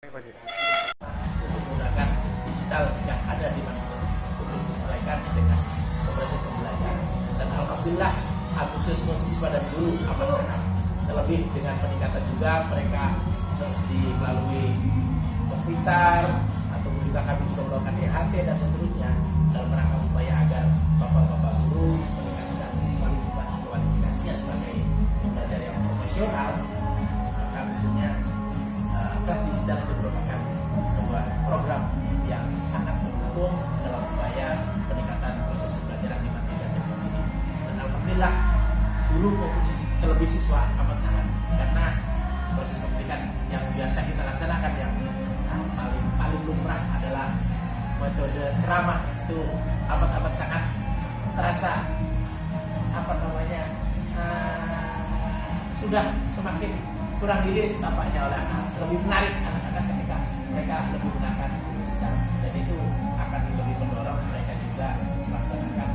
Untuk menggunakan digital yang ada di mana untuk disesuaikan dengan proses pembelajaran. Dan alhamdulillah antusiasme siswa dan guru amat sangat. Terlebih dengan peningkatan juga mereka seperti melalui komputer ataupun juga kami juga melakukan EHT dan seterusnya dalam rangka upaya agar bapak-bapak guru meningkatkan kualifikasinya sebagai pembelajar yang profesional. Maka tentunya kelas digital itu merupakan sebuah program yang sangat mendukung dalam upaya peningkatan proses pembelajaran di Mati Gajah ini. Dan alhamdulillah guru maupun terlebih siswa amat sangat, karena proses pendidikan yang biasa kita laksanakan yang paling lumrah adalah metode ceramah, itu amat sangat terasa sudah semakin kurang dilirik tampaknya oleh anak. Lebih menarik anak-anak ketika mereka lebih menggunakan digital, dan itu akan lebih mendorong mereka juga melaksanakan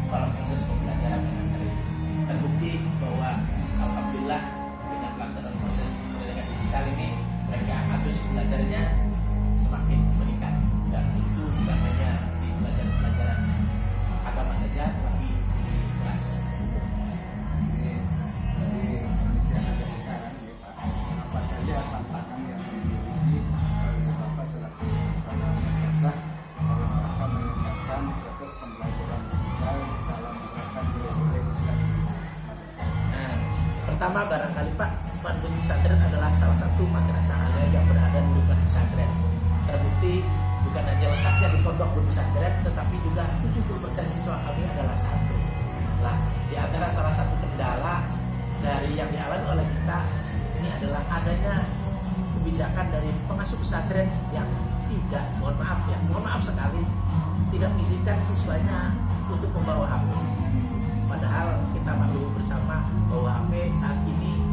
proses pembelajaran dengan serius. Terbukti bahwa alhamdulillah dengan pelaksanaan proses pendidikan digital ini mereka antusias belajarnya semakin meningkat, dan itu bukan hanya di pelajaran agama saja, tetapi di kelas. Apa saja tantangan yang dimiliki oleh Bapak selaku kepala madrasah dalam rangka meningkatkan proses pembelajaran digital dalam menerapkan nilai-nilai Islam di madrasah? Pertama barangkali Pak, Pondok Pesantren adalah salah satu madrasah alia yang berada di lingkungan pesantren. Terbukti bukan hanya letaknya di pondok pesantren, tetapi juga 70% siswa kami adalah santri. Nah, di antara salah satu kendala dari yang dialami oleh kita ini adalah adanya kebijakan dari pengasuh pesantren yang tidak, mohon maaf sekali, tidak mengizinkan siswanya untuk membawa HP. Padahal kita maklum bersama bahwa HP saat ini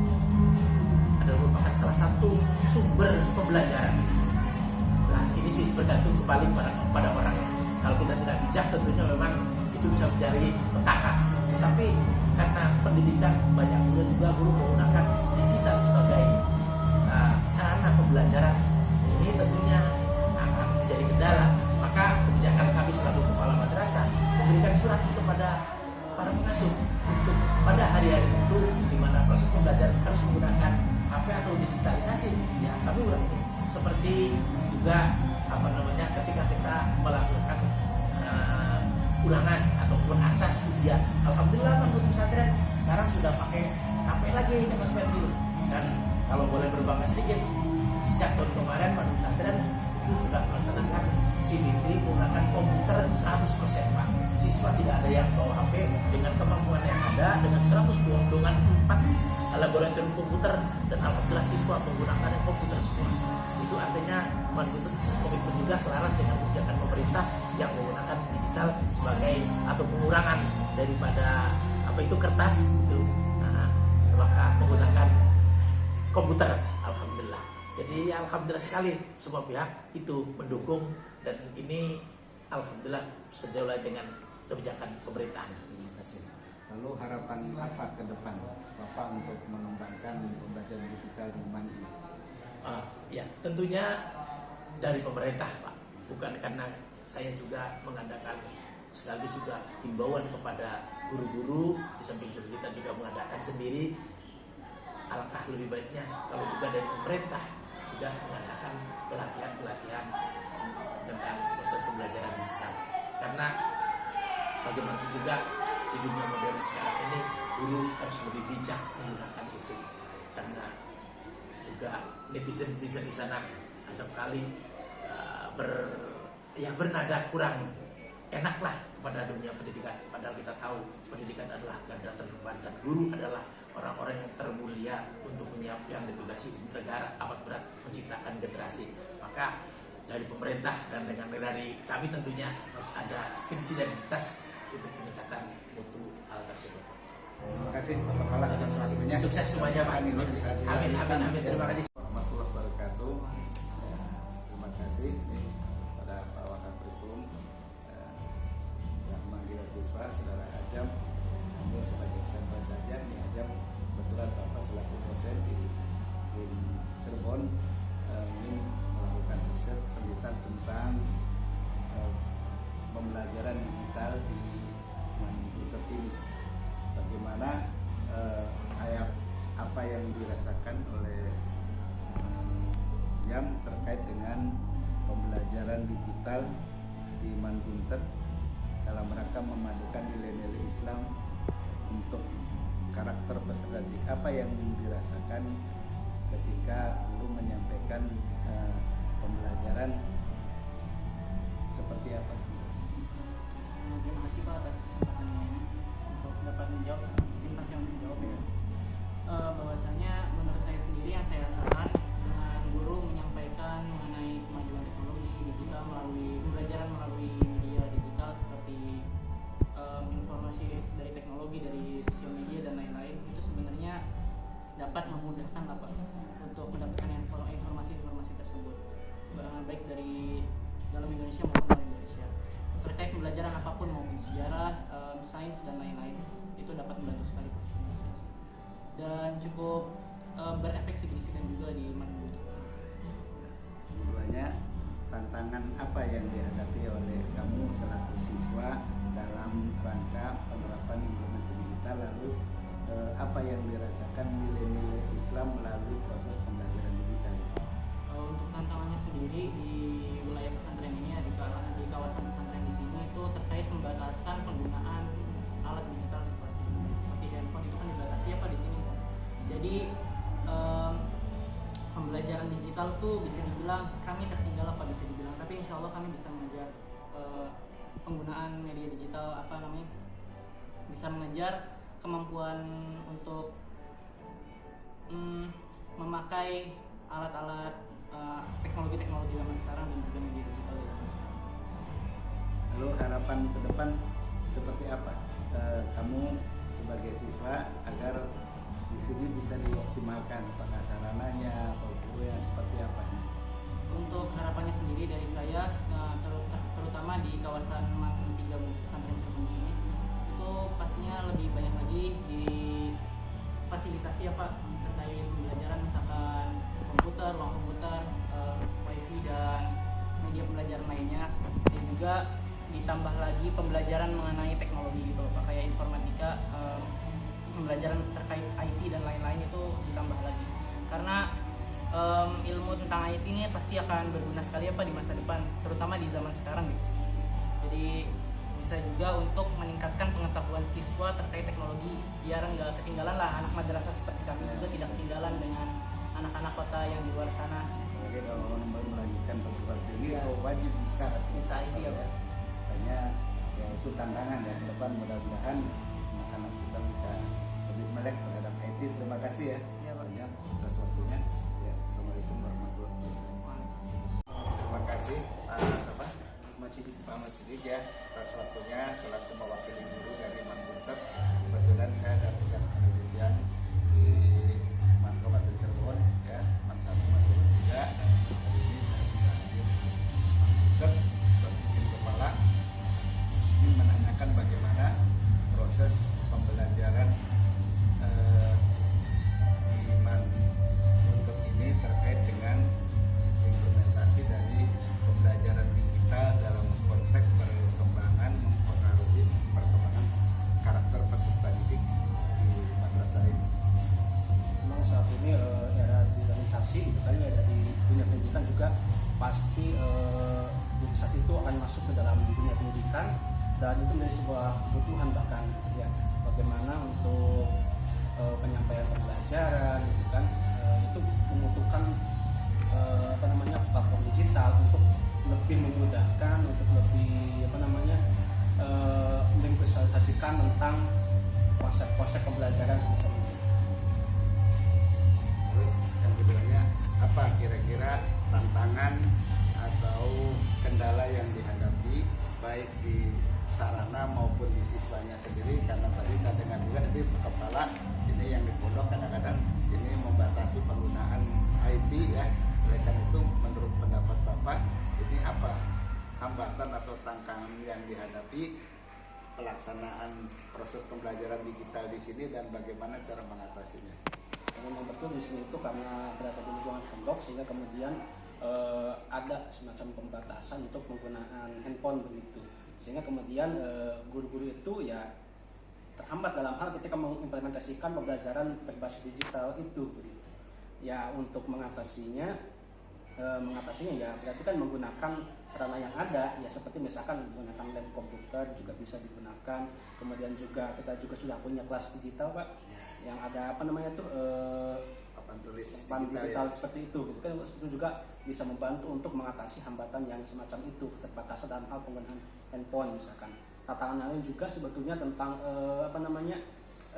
adalah merupakan salah satu sumber pembelajaran. Nah, ini sih bergantung kembali pada orangnya. Kalau kita tidak bijak, tentunya memang itu bisa menjadi petaka. Tetapi karena pendidikan banyak juga guru menggunakan digital sebagai sarana pembelajaran, ini tentunya akan menjadi kendala. Maka kebijakan kami selaku kepala madrasah memberikan surat kepada para pengasuh untuk pada hari-hari itu di mana proses pembelajaran harus menggunakan HP atau digitalisasi, ya kami ulangi. Seperti juga ketika kita melakukan ulangan ataupun asas ujian, alhamdulillah Pondok Pesantren sekarang sudah pakai HP lagi kertas pensil. Dan kalau boleh berbangga sedikit, sejak tahun kemarin Pondok Pesantren itu sudah melaksanakan CBT menggunakan komputer 100% Pak. Siswa tidak ada yang bawa HP, dengan kemampuan yang ada, dengan 4 laboratorium komputer, dan alhamdulillah siswa menggunakan komputer semua. Itu artinya komitmen juga selaras dengan kebijakan pemerintah yang menggunakan digital sebagai atau pengurangan daripada kertas itu, maka menggunakan komputer. Alhamdulillah. Jadi alhamdulillah sekali semua pihak itu mendukung, dan ini alhamdulillah sejauh dengan kebijakan pemerintahan. Terima kasih. Lalu harapan apa ke depan Bapak untuk mengembangkan pembelajaran digital di MAN ini? Ya tentunya dari pemerintah Pak, bukan karena saya juga mengadakan sekaligus juga himbauan kepada guru-guru, di samping juga kita juga mengadakan sendiri. Alangkah lebih baiknya kalau juga dari pemerintah juga mengadakan pelatihan tentang proses pembelajaran digital, karena bagaimanapun juga di dunia modern sekarang ini guru harus lebih bijak menggunakan itu, karena juga netizen di sana acap kali bernada kurang enak lah kepada dunia pendidikan. Padahal kita tahu pendidikan adalah garda terdepan, dan guru adalah orang-orang yang termulia untuk yang ditugasi negara amat berat menciptakan generasi. Maka dari pemerintah dan dari kami tentunya harus ada sinergitas untuk peningkatan mutu hal tersebut. Terima kasih Bapak Kepala atas waktunya. Sukses semuanya Pak. Amin. Terima kasih. Warahmatullahi wabarakatuh. Terima kasih pada Pak Wakapolres yang memanggil siswa saudara Ajam. Ini sebagai sampel saja nih Ajam. Kebetulan Bapak selaku dosen di Cirebon ingin melakukan riset penelitian tentang pembelajaran digital di Manbutet ini. Bagaimana apa yang dirasakan oleh Yam terkait dengan pembelajaran digital di Manbutet dalam rangka memadukan nilai-nilai Islam untuk karakter peserta didik. Apa yang dirasakan ketika guru menyampaikan pembelajaran seperti apa? Terima kasih Pak atas kesempatannya ini untuk dapat menjawab. Izinkan saya untuk menjawab ya. Bahwasanya menurut saya sendiri yang saya rasakan dengan guru menyampaikan mengenai kemajuan teknologi digital melalui pembelajaran melalui media digital seperti informasi dari teknologi, dari sosial media dan lain-lain, itu sebenarnya dapat memudahkan lah Pak untuk mendapatkan informasi-informasi tersebut, baik dari dalam Indonesia maupun luar Indonesia, terkait pembelajaran apapun maupun sejarah, sains dan lain-lain, itu dapat membantu sekali Pak, dan cukup berefek signifikan juga di Manbutet. Keduanya, tantangan apa yang dihadapi oleh kamu selaku siswa dalam rangka penerapan informasi digital, lalu apa yang dirasakan nilai-nilai Islam melalui proses pembelajaran digital? Untuk tantangannya sendiri di wilayah pesantren ini ya, di kawasan pesantren di sini itu terkait pembatasan penggunaan alat digital seperti handphone, itu kan dibatasi apa di sini Pak. Jadi pembelajaran digital tuh bisa dibilang kami tertinggal apa bisa dibilang, tapi insya Allah kami bisa mengejar penggunaan media digital bisa mengejar kemampuan untuk memakai alat-alat teknologi zaman sekarang dan juga media digital zaman sekarang. Lalu harapan ke depan seperti apa kamu sebagai siswa agar di sini bisa dioptimalkan, apakah sarananya atau guru yang seperti apa? Untuk harapannya sendiri dari saya, terutama di kawasan Mangun 3 pesantren di sini, itu pastinya lebih banyak lagi di fasilitasi ya Pak, terkait pembelajaran misalkan komputer, ruang komputer, wifi dan media pembelajaran lainnya, dan juga ditambah lagi pembelajaran mengenai teknologi gitu Pak, kayak informatika, pembelajaran terkait IT dan lain-lain itu ditambah lagi, karena ilmu tentang IT ini pasti akan berguna sekali ya Pak di masa depan, terutama di zaman sekarang gitu. Jadi bisa juga untuk meningkatkan pengetahuan siswa terkait teknologi biar nggak ketinggalan lah anak madrasah seperti kami juga tidak ketinggalan dengan anak-anak kota yang di luar sana. Oke, kalau melanjutkan perguruan tinggi wajib bisa IT ya Pak. Makanya ya itu tantangan ya ke depan, mudah-mudahan anak-anak kita bisa lebih melek terhadap IT. Terima kasih ya, banyak atas waktunya. Ya, Assalamualaikum warahmatullahi wabarakatuh. Terima kasih Pak Ahmad Siddiq ya atas waktunya selaku mewakili guru dari Manbutet. Kebetulan saya ada tugas penelitian di Kabupaten Cirebon ya, Mansatu Manbutet juga. Hari ini saya bisa hadir Manbutet terus bikin kepala ingin menanyakan bagaimana proses pembelajaran di Manbutet ini terkait dengan implementasi dari pembelajaran digital dalam konteks mempengaruhi perkembangan karakter peserta didik di madrasah ini. Memang saat ini era digitalisasi gitu kan ya, dari dunia pendidikan juga pasti digitalisasi itu akan masuk ke dalam dunia pendidikan, dan itu menjadi sebuah kebutuhan bahkan gitu ya, bagaimana untuk penyampaian pembelajaran gitu kan, itu membutuhkan platform digital untuk lebih memudahkan, untuk lebih mengvisualisasikan tentang konsep-konsep pembelajaran semacam itu. Terus yang keduanya, apa kira-kira tantangan atau kendala yang dihadapi baik di sarana maupun di siswanya sendiri, karena tadi saya dengar juga dari kepala ini yang di pondok kadang-kadang ini membatasi penggunaan IT ya. Oleh karena itu menurut pendapat Bapak ini apa hambatan atau tantangan yang dihadapi pelaksanaan proses pembelajaran digital di sini dan bagaimana cara mengatasinya? Memang betul di sini itu karena berada di lingkungan pondok, sehingga kemudian ada semacam pembatasan untuk penggunaan handphone begitu, sehingga kemudian guru-guru itu ya terhambat dalam hal ketika mengimplementasikan pembelajaran berbasis digital itu begitu. Ya untuk mengatasinya ya berarti kan menggunakan sarana yang ada, ya seperti misalkan menggunakan lab komputer juga bisa digunakan. Kemudian juga kita juga sudah punya kelas digital Pak, yang ada papan tulis digital ya. seperti itu gitu kan, itu juga bisa membantu untuk mengatasi hambatan yang semacam itu, keterbatasan dalam hal penggunaan handphone misalkan. Tantangan lain juga sebetulnya tentang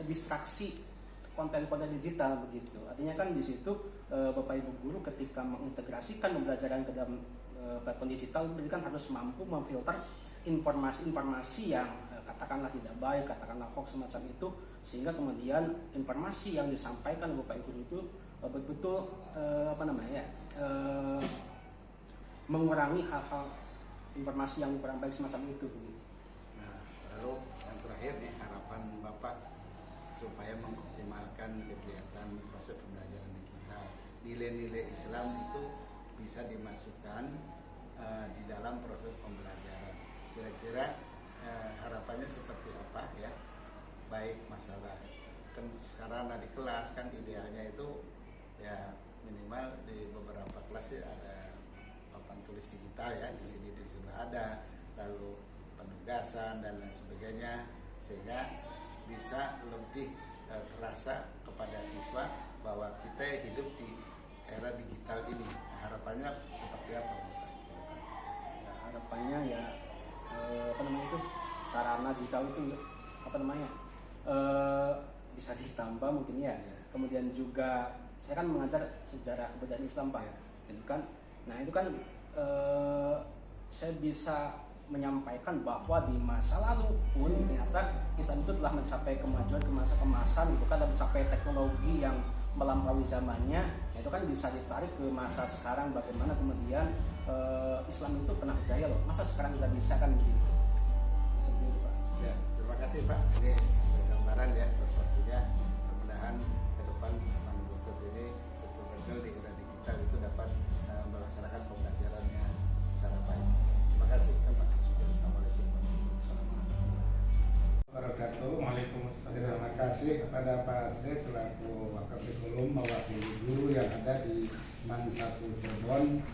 distraksi konten-konten digital begitu. Artinya kan di situ Bapak Ibu guru ketika mengintegrasikan pembelajaran ke dalam platform digital, berarti kan harus mampu memfilter informasi-informasi yang katakanlah tidak baik, katakanlah hoax semacam itu, sehingga kemudian informasi yang disampaikan Bapak Ibu guru itu betul-betul mengurangi hal-hal informasi yang kurang baik semacam itu begitu. Nah, lalu yang terakhir nih, harapan Bapak supaya mengoptimalkan kegiatan proses pembelajaran digital, nilai-nilai Islam itu bisa dimasukkan di dalam proses pembelajaran. Kira-kira harapannya seperti apa ya? Baik masalah sarana di kelas kan idealnya itu ya minimal di beberapa kelas ya ada papan tulis digital ya, di sini ada, lalu penugasan dan lain sebagainya, sehingga bisa lebih terasa kepada siswa bahwa kita hidup di era digital ini. Harapannya seperti apa? Harapannya ya sarana digital itu bisa ditambah mungkin ya. Kemudian juga saya kan mengajar sejarah kebudayaan Islam Pak, itu kan. Nah itu kan saya bisa menyampaikan bahwa di masa lalu pun ternyata Islam itu telah mencapai kemajuan ke masa kemasan gitu kan, dan mencapai teknologi yang melampaui zamannya. Itu kan bisa ditarik ke masa sekarang, bagaimana kemudian Islam itu pernah jaya loh, masa sekarang tidak bisa kan begitu. Seperti itu Pak. Ya, terima kasih Pak. Ini gambaran ya atas waktunya. Mudah-mudahan ke depan Mangbutut ini betul-betul di era digital itu dapat melaksanakan pembelajarannya secara baik. Terima kasih Pak. Assalamualaikum warahmatullahi wabarakatuh. Waalaikumsalam. Terima kasih kepada Pak Asri selaku Wakafikurum mewakili guru yang ada di MAN 1 Cirebon.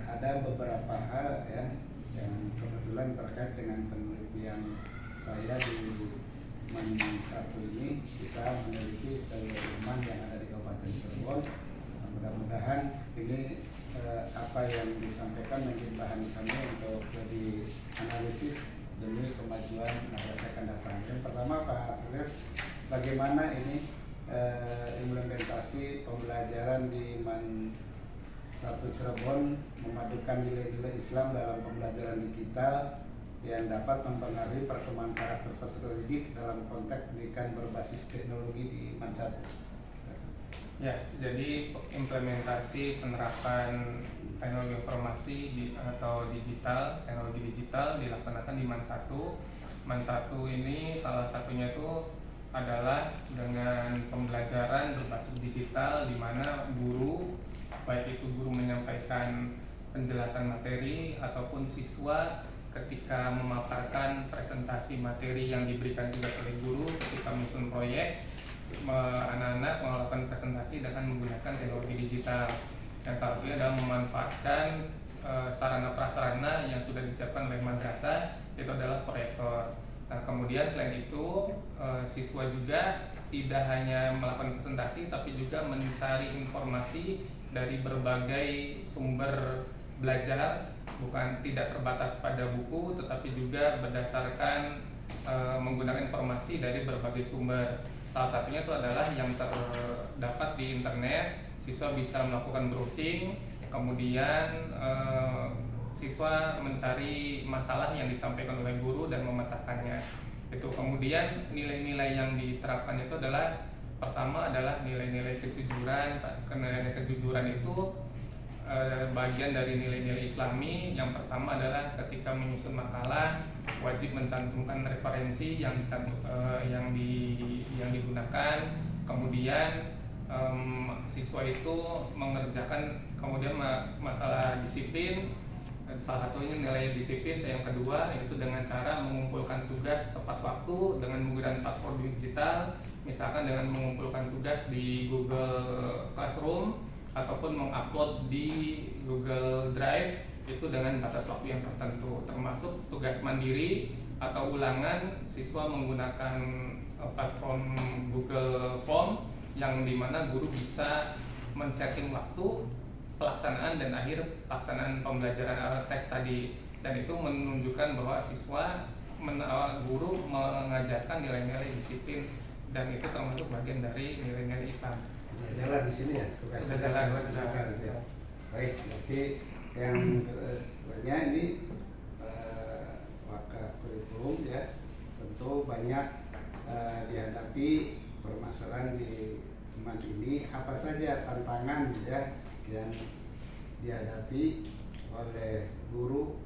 Ada beberapa hal ya yang kebetulan terkait dengan penelitian saya di MAN 1 ini. Kita memiliki seluruh MAN yang ada di Kabupaten Cirebon. Mudah-mudahan ini apa yang disampaikan menjadi bahan kami untuk jadi analisis demi kemajuan masa akan datang. Yang pertama Pak Asri, bagaimana ini implementasi pembelajaran di MAN 1 Cirebon memadukan nilai-nilai Islam dalam pembelajaran digital yang dapat mempengaruhi perkembangan karakter peserta didik dalam konteks pendidikan berbasis teknologi di MAN 1. Ya, jadi implementasi penerapan teknologi informasi atau teknologi digital dilaksanakan di MAN 1. MAN 1 ini salah satunya itu adalah dengan pembelajaran berbasis digital, di mana guru, baik itu guru menyampaikan penjelasan materi ataupun siswa ketika memaparkan presentasi materi yang diberikan tugas oleh guru ketika menyusun proyek, anak-anak melakukan presentasi dengan menggunakan teknologi digital. Yang satunya adalah memanfaatkan sarana prasarana yang sudah disiapkan oleh madrasah, yaitu adalah proyektor. Nah, kemudian selain itu siswa juga tidak hanya melakukan presentasi, tapi juga mencari informasi dari berbagai sumber belajar, bukan tidak terbatas pada buku, tetapi juga berdasarkan menggunakan informasi dari berbagai sumber. Salah satunya itu adalah yang terdapat di internet. Siswa bisa melakukan browsing, kemudian siswa mencari masalah yang disampaikan oleh guru dan memecahkannya. Itu kemudian nilai-nilai yang diterapkan itu adalah, pertama adalah nilai-nilai kejujuran. Nilai kejujuran itu bagian dari nilai-nilai Islami. Yang pertama adalah ketika menyusun makalah wajib mencantumkan referensi yang digunakan. Kemudian siswa itu mengerjakan, kemudian masalah disiplin, salah satunya nilai disiplin. Yang kedua yaitu dengan cara mengumpulkan tugas tepat waktu dengan menggunakan platform digital, misalkan dengan mengumpulkan tugas di Google Classroom ataupun mengupload di Google Drive itu dengan batas waktu yang tertentu. Termasuk tugas mandiri atau ulangan, siswa menggunakan platform Google Form yang dimana guru bisa men-setting waktu pelaksanaan dan akhir pelaksanaan pembelajaran tes tadi, dan itu menunjukkan bahwa guru mengajarkan nilai-nilai disiplin, dan itu termasuk bagian dari nilai-nilai Islam. Jalan di sini ya tugasnya ya. Baik, berarti yang keduanya ini maka kurikulum ya tentu banyak dihadapi permasalahan di teman ini. Apa saja tantangan ya yang dihadapi oleh guru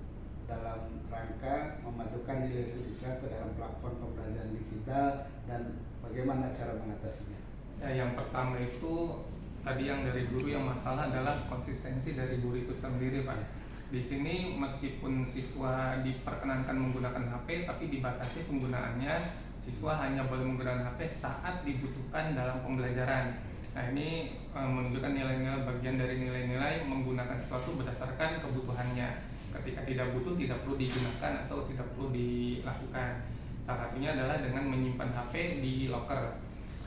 dalam rangka memadukan nilai-nilai Islam ke dalam platform pembelajaran digital dan bagaimana cara mengatasinya? Ya, yang pertama itu tadi yang dari guru, yang masalah adalah konsistensi dari guru itu sendiri, Pak. Di sini meskipun siswa diperkenankan menggunakan HP, tapi dibatasi penggunaannya. Siswa hanya boleh menggunakan HP saat dibutuhkan dalam pembelajaran. Nah, ini menunjukkan nilai-nilai, bagian dari nilai-nilai menggunakan sesuatu berdasarkan kebutuhannya. Ketika tidak butuh, tidak perlu digunakan atau tidak perlu dilakukan. Salah satunya adalah dengan menyimpan HP di locker.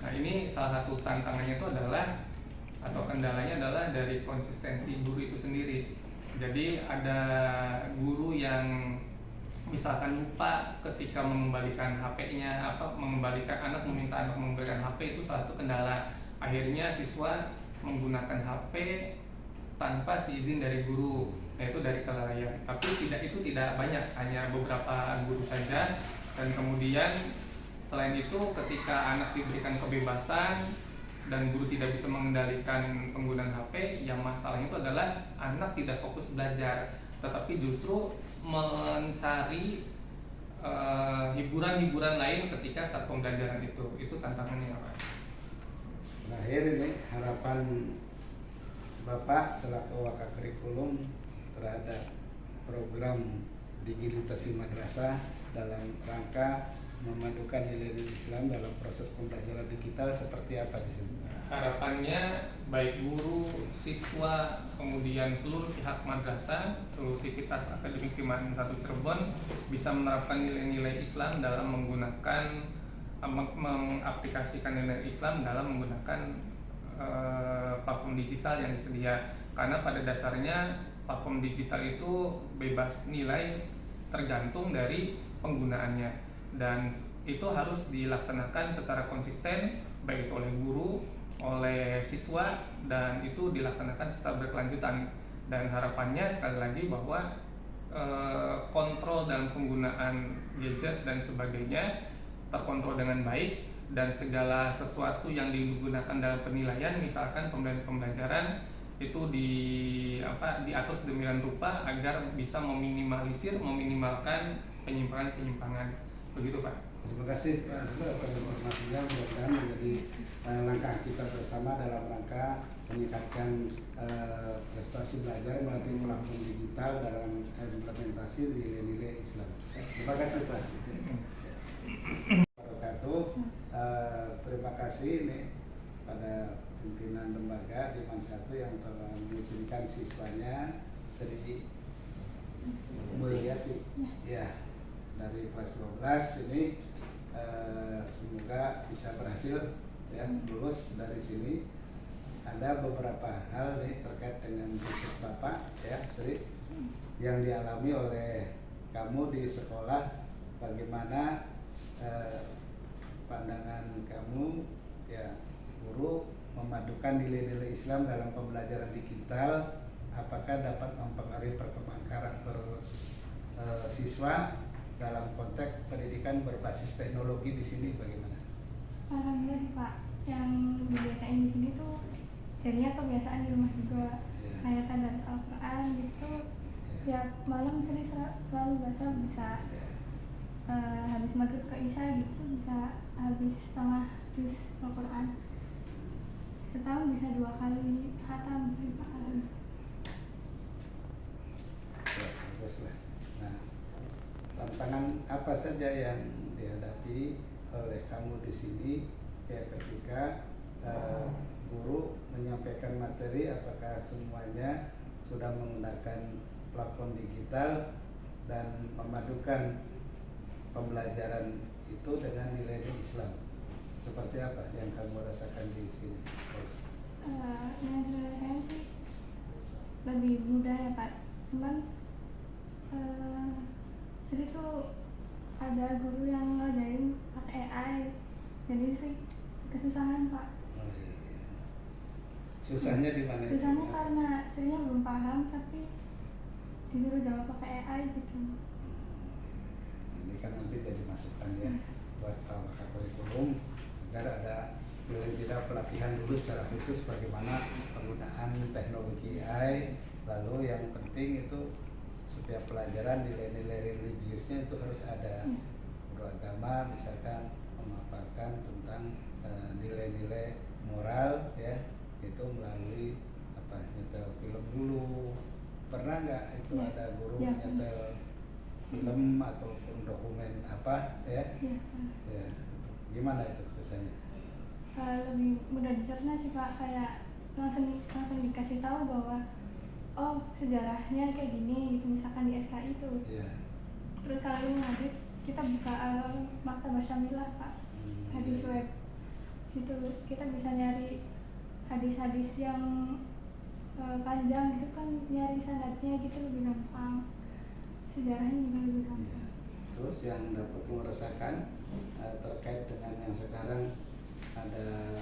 Nah, ini salah satu tantangannya itu adalah, atau kendalanya adalah dari konsistensi guru itu sendiri. Jadi ada guru yang misalkan lupa ketika mengembalikan HP-nya, mengembalikan anak, meminta anak mengembalikan HP, itu salah satu kendala. Akhirnya siswa menggunakan HP tanpa izin dari guru, yaitu dari kelalaian. Tapi itu tidak banyak, hanya beberapa guru saja. Dan kemudian selain itu, ketika anak diberikan kebebasan dan guru tidak bisa mengendalikan penggunaan HP, yang masalah itu adalah anak tidak fokus belajar, tetapi justru mencari hiburan-hiburan lain ketika saat pembelajaran itu tantangannya, Pak. Terakhir ini harapan Bapak selaku wakil kurikulum terhadap program digitalisasi madrasah dalam rangka memadukan nilai-nilai Islam dalam proses pembelajaran digital seperti apa di sini? Harapannya baik guru, siswa, kemudian seluruh pihak madrasah, seluruh sivitas akademik di 1 Cirebon bisa menerapkan nilai-nilai Islam dalam mengaplikasikan nilai Islam dalam menggunakan platform digital yang disedia. Karena pada dasarnya platform digital itu bebas nilai tergantung dari penggunaannya, dan itu harus dilaksanakan secara konsisten baik itu oleh guru, oleh siswa, dan itu dilaksanakan secara berkelanjutan. Dan harapannya sekali lagi bahwa kontrol dalam penggunaan gadget dan sebagainya terkontrol dengan baik, dan segala sesuatu yang digunakan dalam penilaian, misalkan pembelajaran itu diatur sedemikian rupa agar bisa meminimalkan penyimpangan-penyimpangan. Begitu, Pak. Terima kasih Pak Azrul atas informasinya. Mudah-mudahan menjadi langkah kita bersama dalam rangka meningkatkan prestasi belajar melalui platform digital dalam implementasi nilai-nilai Islam. Terima kasih Pak. Terima kasih nih pada pimpinan lembaga di MAN 1 yang telah mengizinkan siswanya Sri Mulyati ya dari kelas 12 ini semoga bisa berhasil ya lulus dari sini. Ada beberapa hal nih terkait dengan riset Bapak ya Sri yang dialami oleh kamu di sekolah, bagaimana pandangan kamu ya guru memadukan nilai-nilai Islam dalam pembelajaran digital, apakah dapat mempengaruhi perkembangan karakter siswa dalam konteks pendidikan berbasis teknologi di sini bagaimana? Alhamdulillah sih Pak, yang dibiasain di sini tuh jadinya kebiasaan di rumah juga, hayatan dan Al-Quran gitu. Tiap malam selalu bisa habis maghrib ke isya gitu bisa habis setengah juz Al-Quran. setahun bisa 2 kali khatam gitu Pak. Ya, bagus lah. Nah, tantangan apa saja yang dihadapi oleh kamu di sini ya ketika guru menyampaikan materi, apakah semuanya sudah menggunakan platform digital dan memadukan pembelajaran itu dengan nilai Islam? Seperti apa yang kamu rasakan di sini? Dengan saya sih lebih mudah ya Pak, cuman jadi tuh ada guru yang ngajarin pakai AI, jadi sih kesusahan Pak. Oh, iya. Susahnya di mana? Susahnya karena serinya belum paham tapi disuruh jawab pakai AI gitu. Ini kan nanti jadi masukan ya buat Pak Kurikulum agar ada tidak pelatihan dulu secara khusus bagaimana penggunaan teknologi AI. Lalu yang penting itu setiap pelajaran nilai-nilai religiusnya itu harus ada. Guru agama misalkan memaparkan tentang nilai-nilai moral ya, itu melalui apa, nyetel film dulu. Pernah nggak itu Ya. ada guru Ya. nyetel film ataupun dokumen apa ya? Ya, Ya, gimana itu kesannya? lebih mudah dicerna sih Pak, kayak langsung dikasih tahu bahwa oh sejarahnya kayak gini gitu, misalkan di SKI itu. Iya. Terus kalau ilmu hadis kita buka Maktabah Syamilah Pak, hadis Iya. web. Situ kita bisa nyari hadis-hadis yang panjang gitu kan, nyari sanadnya gitu lebih gampang. Sejarahnya juga lebih Iya. gampang. Terus yang dapat merasakan terkait dengan yang sekarang ada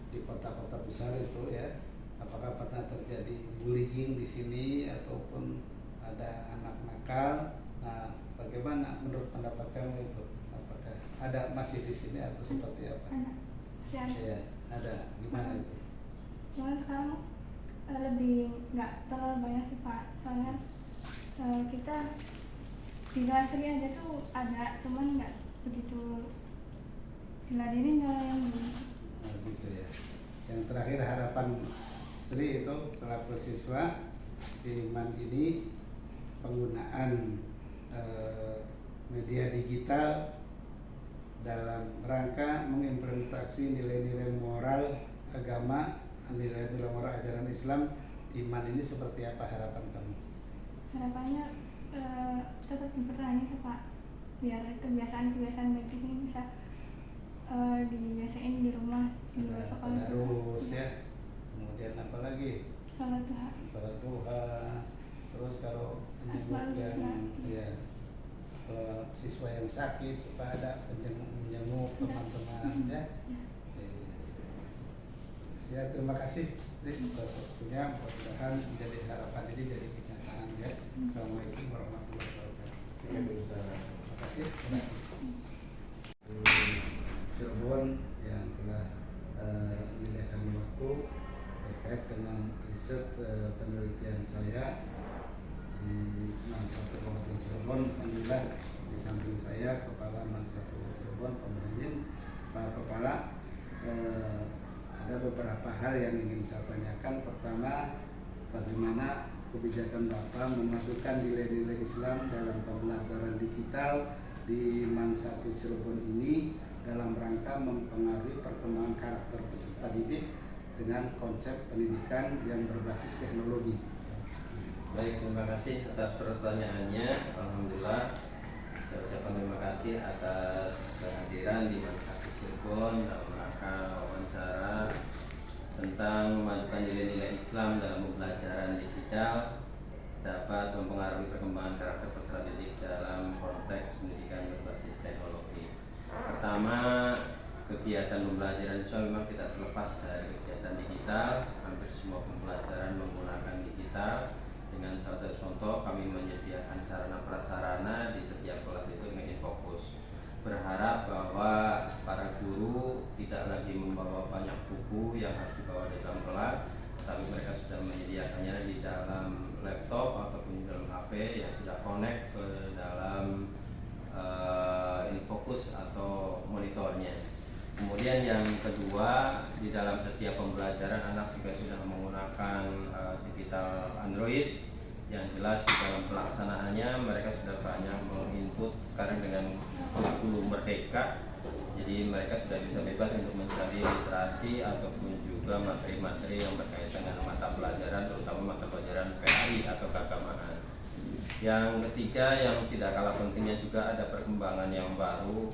di kota-kota besar itu ya, apakah pernah terjadi bullying di sini ataupun ada anak nakal? Nah, bagaimana menurut pendapat kamu itu? Apakah ada masih di sini atau seperti apa? Anak masih ada. Iya, ada. Gimana itu? Cuman sekarang lebih nggak terlalu banyak sih Pak, soalnya kita di Nasri aja tuh ada, cuman nggak begitu diladenin kalau yang dulu. Nah, gitu ya. Yang terakhir harapan Sri itu selaku siswa di MAN ini, penggunaan media digital dalam rangka mengimplementasi nilai-nilai moral agama, nilai-nilai moral ajaran Islam di MAN ini seperti apa harapan kamu? Harapannya tetap dipertahankan Pak, biar kebiasaan-kebiasaan baik di sini bisa dibiasain di rumah, di luar sekolah juga. Tadarus ya. Kemudian apa lagi? Salat duha. Salat duha. Terus kalau Asmaul yang Husna. ya, kalau siswa yang sakit supaya ada menjenguk teman-teman ya. Ya, terima kasih atas waktunya. Mudah-mudahan menjadi harapan ini jadi kenyataan ya. Assalamualaikum warahmatullahi wabarakatuh. Terima kasih. Cirebon yang telah menyediakan waktu terkait dengan riset penelitian saya di MAN 1 Kabupaten Cirebon. Alhamdulillah di samping saya Kepala MAN 1 Cirebon, Pak Muhyiddin. Pak Kepala, ada beberapa hal yang ingin saya tanyakan. Pertama, bagaimana kebijakan Bapak memadukan nilai-nilai Islam dalam pembelajaran digital di MAN 1 Cirebon ini dalam rangka mempengaruhi perkembangan karakter peserta didik dengan konsep pendidikan yang berbasis teknologi. Baik, terima kasih atas pertanyaannya. Alhamdulillah, saya ucapkan terima kasih atas kehadiran di MAN 1 Cirebon dalam rangka wawancara tentang memadukan nilai-nilai Islam dalam pembelajaran digital dapat mempengaruhi perkembangan karakter peserta didik dalam konteks pendidikan berbasis teknologi. Pertama, kegiatan pembelajaran Islam memang tidak terlepas dari kegiatan digital. Hampir semua pembelajaran menggunakan digital. Dengan salah satu contoh, kami menyediakan sarana prasarana di setiap kelas itu dengan fokus. Berharap bahwa para guru tidak lagi membawa banyak buku yang harus dibawa di dalam kelas, tapi mereka sudah menyediakannya di dalam laptop ataupun di dalam HP yang sudah connect ke dalam infocus atau monitornya. Kemudian yang kedua, di dalam setiap pembelajaran anak juga sudah menggunakan digital Android. Yang jelas di dalam pelaksanaannya mereka sudah banyak menginput sekarang dengan kurikulum merdeka. Jadi mereka sudah bisa bebas untuk mencari literasi ataupun juga materi-materi yang berkaitan dengan mata pelajaran, terutama mata pelajaran PAI atau keagamaan. Yang ketiga yang tidak kalah pentingnya juga ada perkembangan yang baru.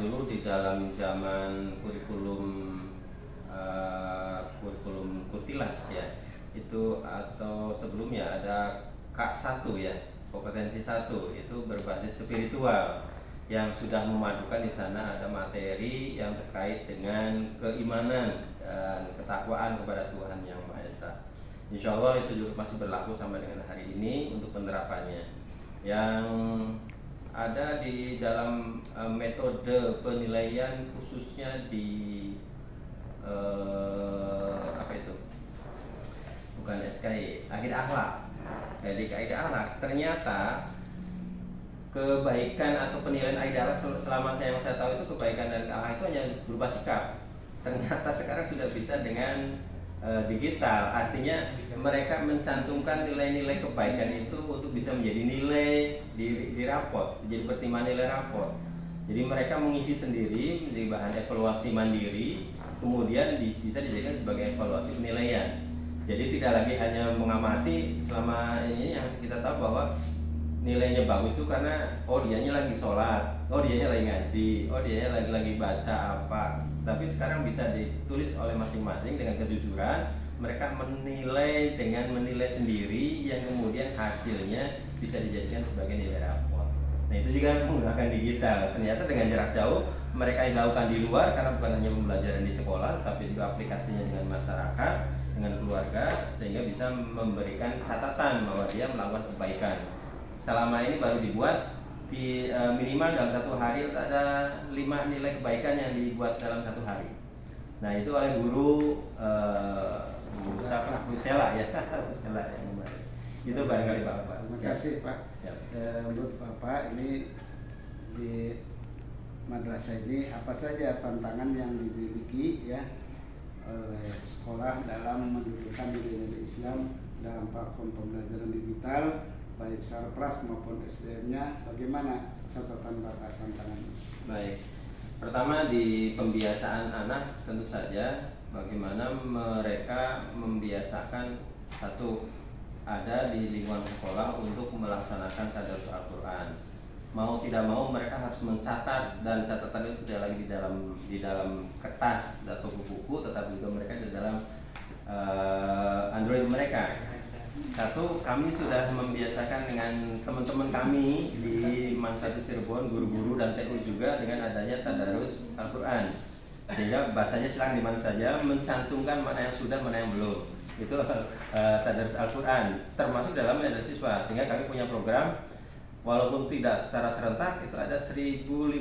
Dulu di dalam zaman kurikulum Kutilas ya, itu atau sebelumnya ada K1 ya, kompetensi 1 itu berbasis spiritual yang sudah memadukan di sana ada materi yang terkait dengan keimanan dan ketakwaan kepada Tuhan Yang Maha Esa. Insya Allah itu juga masih berlaku sampai dengan hari ini untuk penerapannya. Yang ada di dalam metode penilaian khususnya di apa itu? Bukan SKI, akidah akhlak. Jadi kaidah akhlak ternyata kebaikan atau penilaian akidah akhlak selama yang saya tahu itu kebaikan dan akhlak itu hanya berupa sikap. Ternyata sekarang sudah bisa dengan digital, artinya mereka mencantumkan nilai-nilai kebaikan itu untuk bisa menjadi nilai di raport, jadi pertimbangan nilai raport. Jadi mereka mengisi sendiri menjadi bahan evaluasi mandiri, kemudian bisa dijadikan sebagai evaluasi penilaian. Jadi tidak lagi hanya mengamati. Selama ini yang kita tahu bahwa nilainya bagus itu karena dianya lagi sholat, dianya lagi ngaji, dianya lagi baca apa. Tapi sekarang bisa ditulis oleh masing-masing dengan kejujuran. Mereka menilai dengan menilai sendiri yang kemudian hasilnya bisa dijadikan sebagai nilai rapor. Nah itu juga menggunakan digital. Ternyata dengan jarak jauh mereka dilakukan di luar karena bukan hanya pembelajaran di sekolah, tapi juga aplikasinya dengan masyarakat, dengan keluarga, sehingga bisa memberikan catatan bahwa dia melakukan kebaikan. Selama ini baru dibuat di minimal dalam satu hari itu ada 5 nilai kebaikan yang dibuat dalam satu hari. Nah itu oleh guru Bu Sela ya, Bu Sela yang kemarin. Itu barangkali Pak. Terima kasih Pak. Ya. Menurut Bapak ini di madrasah ini apa saja tantangan yang dimiliki ya oleh sekolah dalam mendudukan nilai-nilai Islam dalam platform pembelajaran digital, baik Sarpras maupun SDM-nya, bagaimana catatan Bapak tantangannya? Baik, pertama di pembiasaan anak tentu saja bagaimana mereka membiasakan satu ada di lingkungan sekolah untuk melaksanakan tadarus Al-Quran. Mau tidak mau mereka harus mencatat, dan catatan itu tidak lagi di dalam kertas atau buku-buku, tetapi juga mereka di dalam Android mereka. Satu, kami sudah membiasakan dengan teman-teman kami di Mansatu Cirebon, guru-guru dan TU juga dengan adanya tadarus Al-Quran. Sehingga bahasanya silakan di mana saja, mencantumkan mana yang sudah, mana yang belum. Itu tadarus Al-Quran, termasuk dalamnya ada siswa. Sehingga kami punya program, walaupun tidak secara serentak, itu ada 1.500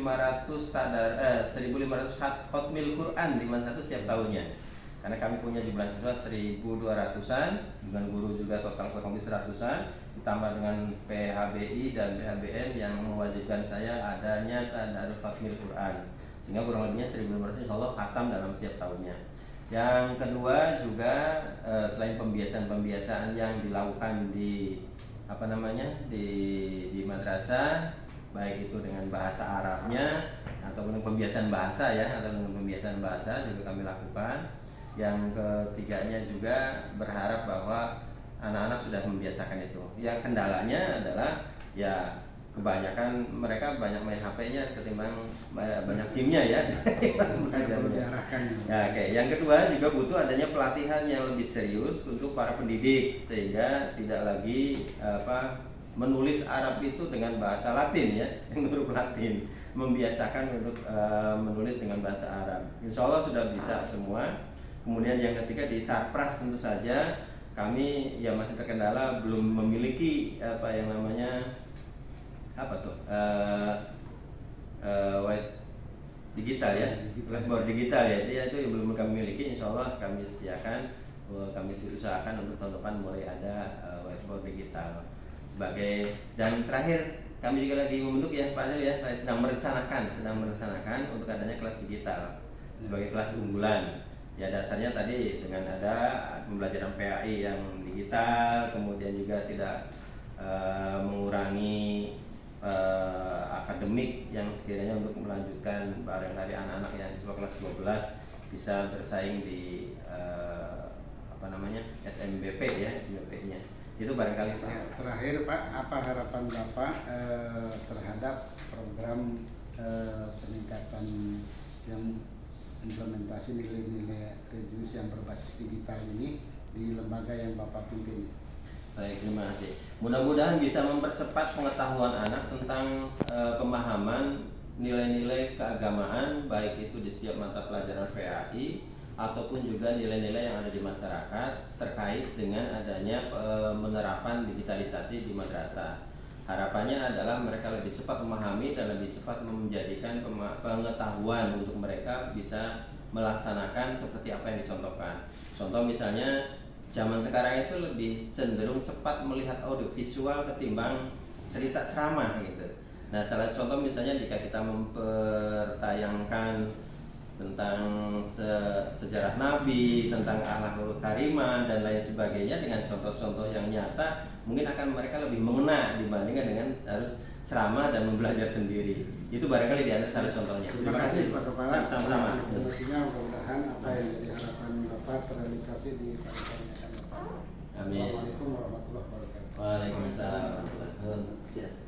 khotmil Quran di Mansatu setiap tahunnya. Karena kami punya jumlah siswa 1.200-an, dengan guru juga total kurang lebih 100-an, ditambah dengan PHBI dan PHBN yang mewajibkan saya adanya tadarus khotmil Quran, sehingga kurang lebihnya 1.500 insya Allah khatam dalam setiap tahunnya. Yang kedua juga selain pembiasaan yang dilakukan di di madrasah, baik itu dengan bahasa Arabnya ataupun pembiasaan bahasa ya, atau dengan pembiasaan bahasa juga kami lakukan. Yang ketiganya juga berharap bahwa anak-anak sudah membiasakan itu. Yang kendalanya adalah ya kebanyakan mereka banyak main HP-nya ketimbang banyak timnya ya. Perlu diarahkan. Ya, oke. Yang kedua juga butuh adanya pelatihan yang lebih serius untuk para pendidik, sehingga tidak lagi menulis Arab itu dengan bahasa Latin ya, yang huruf Latin, membiasakan untuk menulis dengan bahasa Arab. Insya Allah sudah bisa semua. Kemudian yang ketiga di Sarpras tentu saja kami ya masih terkendala belum memiliki white digital ya, whiteboard digital ya, itu yang belum kami miliki. Insya Allah kami sediakan, kami usahakan untuk tahun depan mulai ada whiteboard digital sebagai. Dan terakhir kami juga lagi membentuk ya Pak Anil ya, sedang merencanakan untuk adanya kelas digital. sebagai kelas unggulan. Ya dasarnya tadi dengan ada pembelajaran PAI yang digital, kemudian juga tidak mengurangi akademik yang sekiranya untuk melanjutkan barangkali anak-anak yang siswa kelas 12 bisa bersaing di SMBP ya, SMBP-nya. Itu barangkali Pak. Ya, terakhir Pak, apa harapan Bapak terhadap program peningkatan yang implementasi nilai-nilai religius yang berbasis digital ini di lembaga yang Bapak pimpin? Baik, terima kasih. Mudah-mudahan bisa mempercepat pengetahuan anak tentang pemahaman nilai-nilai keagamaan, baik itu di setiap mata pelajaran PAI ataupun juga nilai-nilai yang ada di masyarakat terkait dengan adanya penerapan digitalisasi di madrasah. Harapannya adalah mereka lebih cepat memahami dan lebih cepat menjadikan pengetahuan untuk mereka bisa melaksanakan seperti apa yang dicontohkan. Contoh misalnya zaman sekarang itu lebih cenderung cepat melihat audio visual ketimbang cerita ceramah gitu. Nah, salah contoh misalnya jika kita mempertayangkan tentang sejarah Nabi, tentang akhlakul karimah dan lain sebagainya dengan contoh-contoh yang nyata, mungkin akan mereka lebih mengena dibandingkan dengan harus ceramah dan membelajar sendiri. Itu barangkali di antara salah contohnya. Terima kasih Pak Kepala. Sama-sama. Informasinya mudah-mudahan apa yang jadi harapan Bapak terrealisasi di tahun yang akan datang. Amin. Assalamualaikum warahmatullahi wabarakatuh. Waalaikumsalam warahmatullahi wabarakatuh.